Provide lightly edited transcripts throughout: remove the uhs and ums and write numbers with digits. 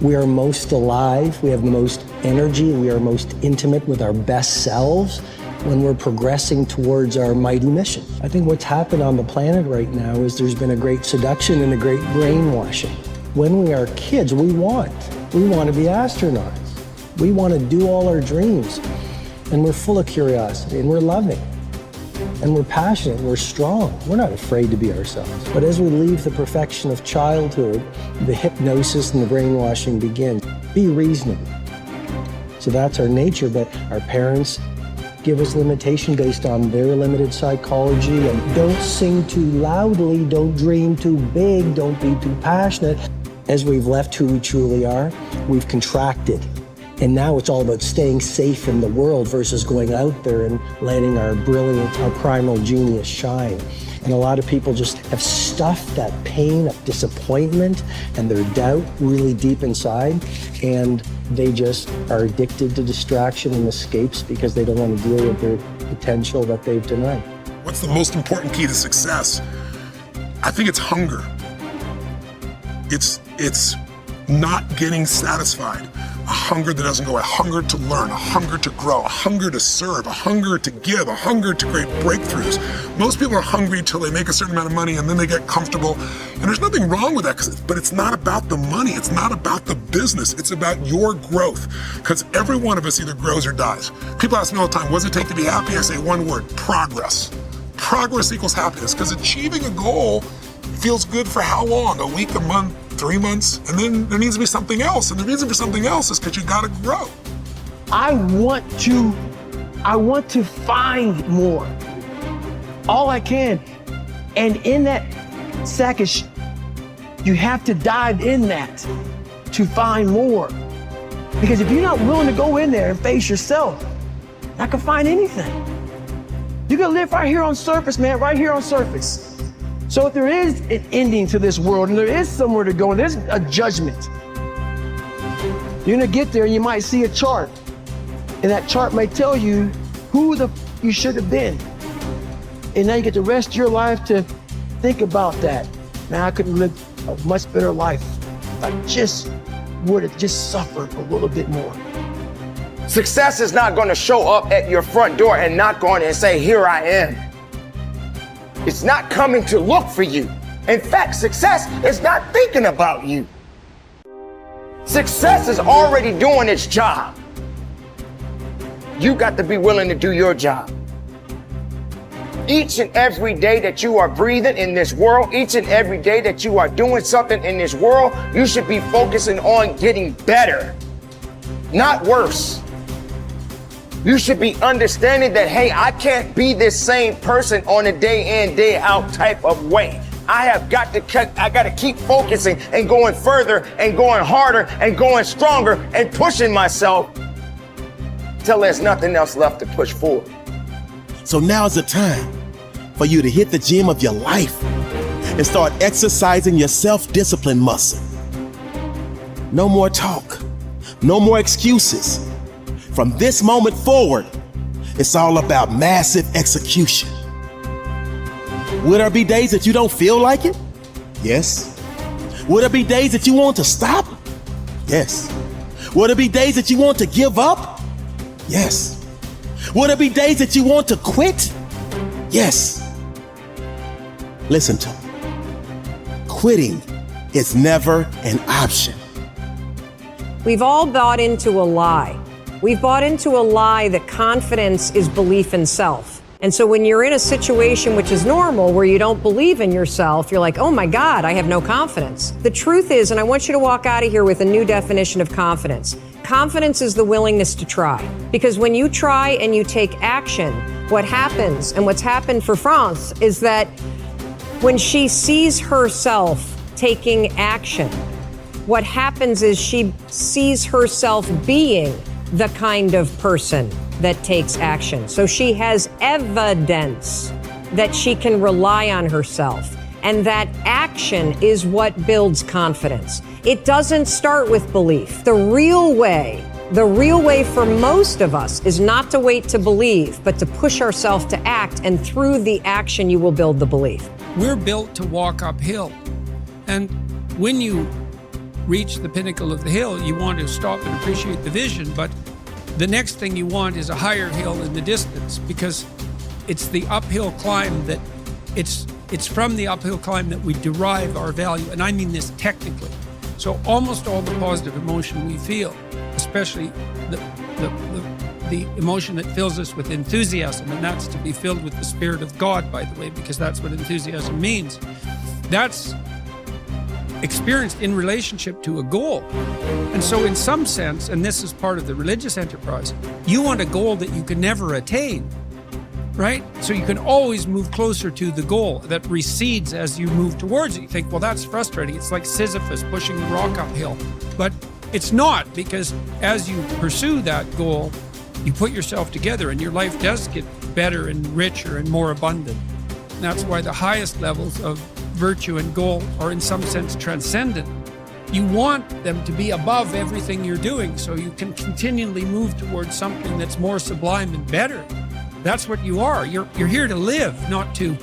We are most alive, we have the most energy, we are most intimate with our best selves when we're progressing towards our mighty mission. I think what's happened on the planet right now is there's been a great seduction and a great brainwashing. When we are kids, we want to be astronauts. We want to do all our dreams. And we're full of curiosity, and we're loving, and we're passionate, and we're strong. We're not afraid to be ourselves. But as we leave the perfection of childhood, the hypnosis and the brainwashing begin. Be reasonable. So that's our nature, but our parents give us limitation based on their limited psychology. And don't sing too loudly, don't dream too big, don't be too passionate. As we've left who we truly are, we've contracted. And now it's all about staying safe in the world versus going out there and letting our brilliant, our primal genius shine. And a lot of people just have stuffed that pain of disappointment and their doubt really deep inside. And they just are addicted to distraction and escapes because they don't want to deal with their potential that they've denied. What's the most important key to success? I think it's hunger. It's not getting satisfied. A hunger that doesn't go, a hunger to learn, a hunger to grow, a hunger to serve, a hunger to give, a hunger to create breakthroughs. Most people are hungry till they make a certain amount of money and then they get comfortable. And there's nothing wrong with that, but it's not about the money. It's not about the business. It's about your growth. Because every one of us either grows or dies. People ask me all the time, what does it take to be happy? I say one word, progress. Progress equals happiness, because achieving a goal feels good for how long? A week, a month, 3 months, and then there needs to be something else. And the reason for something else is because you gotta grow. I want to find more. All I can. And in that sack of you have to dive in that to find more. Because if you're not willing to go in there and face yourself, not gonna find anything. You gotta live right here on surface, man, right here on surface. So if there is an ending to this world and there is somewhere to go and there's a judgment, you're gonna get there and you might see a chart. And that chart may tell you who you should have been. And now you get the rest of your life to think about that. Now I could live a much better life if I just would have just suffered a little bit more. Success is not gonna show up at your front door and knock on it and say, here I am. It's not coming to look for you. In fact, success is not thinking about you. Success is already doing its job. You got to be willing to do your job. Each and every day that you are breathing in this world, each and every day that you are doing something in this world, you should be focusing on getting better, not worse. You should be understanding that, hey, I can't be this same person on a day in, day out type of way. I got to keep focusing and going further and going harder and going stronger and pushing myself till there's nothing else left to push forward. So now's the time for you to hit the gym of your life and start exercising your self-discipline muscle. No more talk, no more excuses. From this moment forward, it's all about massive execution. Will there be days that you don't feel like it? Yes. Will there be days that you want to stop? Yes. Will there be days that you want to give up? Yes. Will there be days that you want to quit? Yes. Listen to me. Quitting is never an option. We've all bought into a lie. We've bought into a lie that confidence is belief in self. And so when you're in a situation which is normal, where you don't believe in yourself, you're like, oh my God, I have no confidence. The truth is, and I want you to walk out of here with a new definition of confidence. Confidence is the willingness to try. Because when you try and you take action, what happens, and what's happened for France, is that when she sees herself taking action, what happens is she sees herself being the kind of person that takes action. So she has evidence that she can rely on herself. And that action is what builds confidence. It doesn't start with belief. The real way for most of us is not to wait to believe, but to push ourselves to act. And through the action, you will build the belief. We're built to walk uphill. And when you reach the pinnacle of the hill, you want to stop and appreciate the vision, but the next thing you want is a higher hill in the distance, because it's the uphill climb that it's from the uphill climb that we derive our value, and I mean this technically. So almost all the positive emotion we feel, especially the emotion that fills us with enthusiasm, and that's to be filled with the Spirit of God, by the way, because that's what enthusiasm means. That's experienced in relationship to a goal. And so in some sense, and this is part of the religious enterprise, you want a goal that you can never attain, right? So you can always move closer to the goal that recedes as you move towards it. You think, well, that's frustrating. It's like Sisyphus pushing the rock uphill. But it's not, because as you pursue that goal, you put yourself together and your life does get better and richer and more abundant. And that's why the highest levels of virtue and goal are in some sense transcendent. You want them to be above everything you're doing so you can continually move towards something that's more sublime and better. That's what you are. You're here to live, not to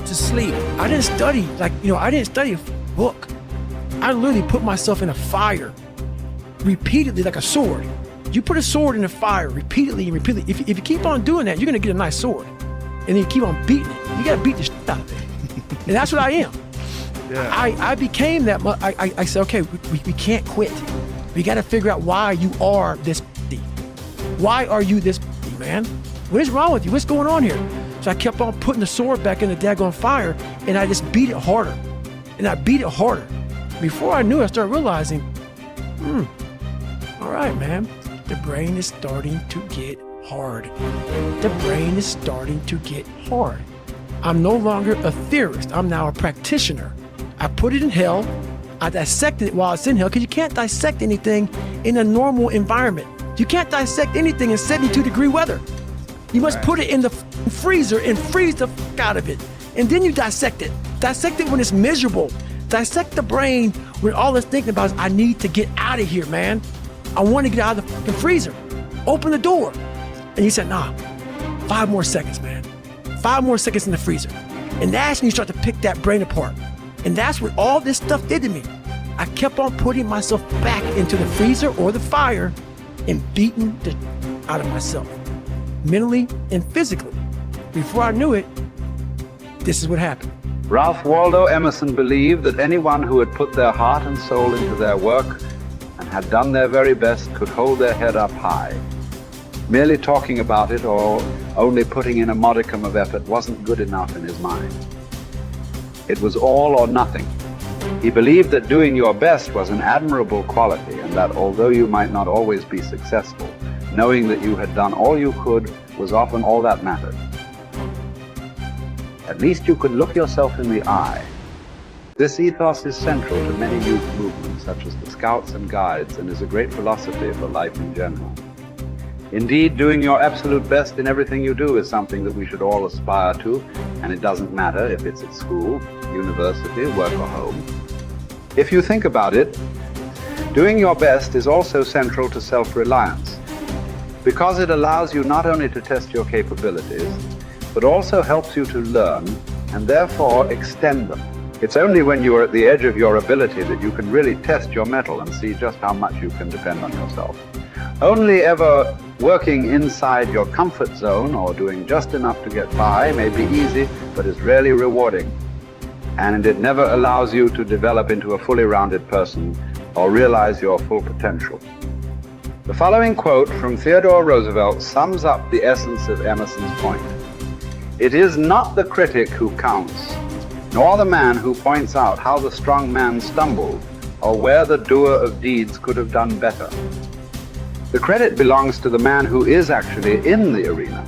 sleep. I didn't study, I didn't study a book. I literally put myself in a fire repeatedly like a sword. You put a sword in the fire repeatedly and repeatedly. If you keep on doing that, you're going to get a nice sword. And then you keep on beating it. You got to beat the shit out of it. And that's what I am. Yeah. I became that. I said, okay, we can't quit. We got to figure out why you are this. Why are you this, man? What is wrong with you? What's going on here? So I kept on putting the sword back in the daggone fire, and I just beat it harder. And I beat it harder. Before I knew it, I started realizing, all right, man, the brain is starting to get hard. The brain is starting to get hard. I'm no longer a theorist. I'm now a practitioner. I put it in hell. I dissected it while it's in hell, because you can't dissect anything in a normal environment. You can't dissect anything in 72-degree weather. You must put it in the freezer and freeze the fuck out of it. And then you dissect it. Dissect it when it's miserable. Dissect the brain when all it's thinking about is, I need to get out of here, man. I want to get out of the fucking freezer. Open the door. And you said, nah, 5 more seconds, man. 5 more seconds in the freezer. And that's when you start to pick that brain apart. And that's what all this stuff did to me. I kept on putting myself back into the freezer or the fire and beating the out of myself, mentally and physically. Before I knew it, this is what happened. Ralph Waldo Emerson believed that anyone who had put their heart and soul into their work and had done their very best could hold their head up high. Merely talking about it or only putting in a modicum of effort wasn't good enough in his mind. It was all or nothing. He believed that doing your best was an admirable quality, and that although you might not always be successful, knowing that you had done all you could was often all that mattered. At least you could look yourself in the eye. This ethos is central to many youth movements, such as the Scouts and Guides, and is a great philosophy for life in general. Indeed, doing your absolute best in everything you do is something that we should all aspire to, and it doesn't matter if it's at school, university, work, or home. If you think about it, doing your best is also central to self-reliance, because it allows you not only to test your capabilities, but also helps you to learn and therefore extend them. It's only when you are at the edge of your ability that you can really test your mettle and see just how much you can depend on yourself. Only ever working inside your comfort zone or doing just enough to get by may be easy, but is rarely rewarding. And it never allows you to develop into a fully rounded person or realize your full potential. The following quote from Theodore Roosevelt sums up the essence of Emerson's point. It is not the critic who counts, nor the man who points out how the strong man stumbled, or where the doer of deeds could have done better. The credit belongs to the man who is actually in the arena,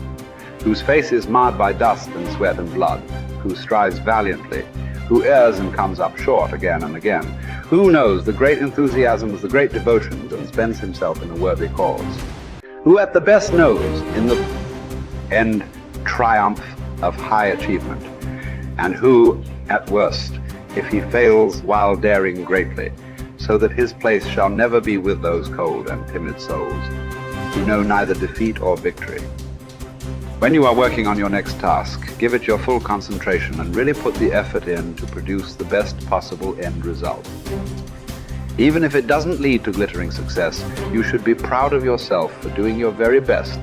whose face is marred by dust and sweat and blood, who strives valiantly, who errs and comes up short again and again, who knows the great enthusiasms, the great devotions, and spends himself in a worthy cause, who at the best knows in the end triumph of high achievement, and who, at worst, if he fails while daring greatly, so that his place shall never be with those cold and timid souls, who know neither defeat or victory. When you are working on your next task, give it your full concentration and really put the effort in to produce the best possible end result. Even if it doesn't lead to glittering success, you should be proud of yourself for doing your very best.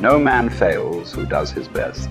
No man fails who does his best.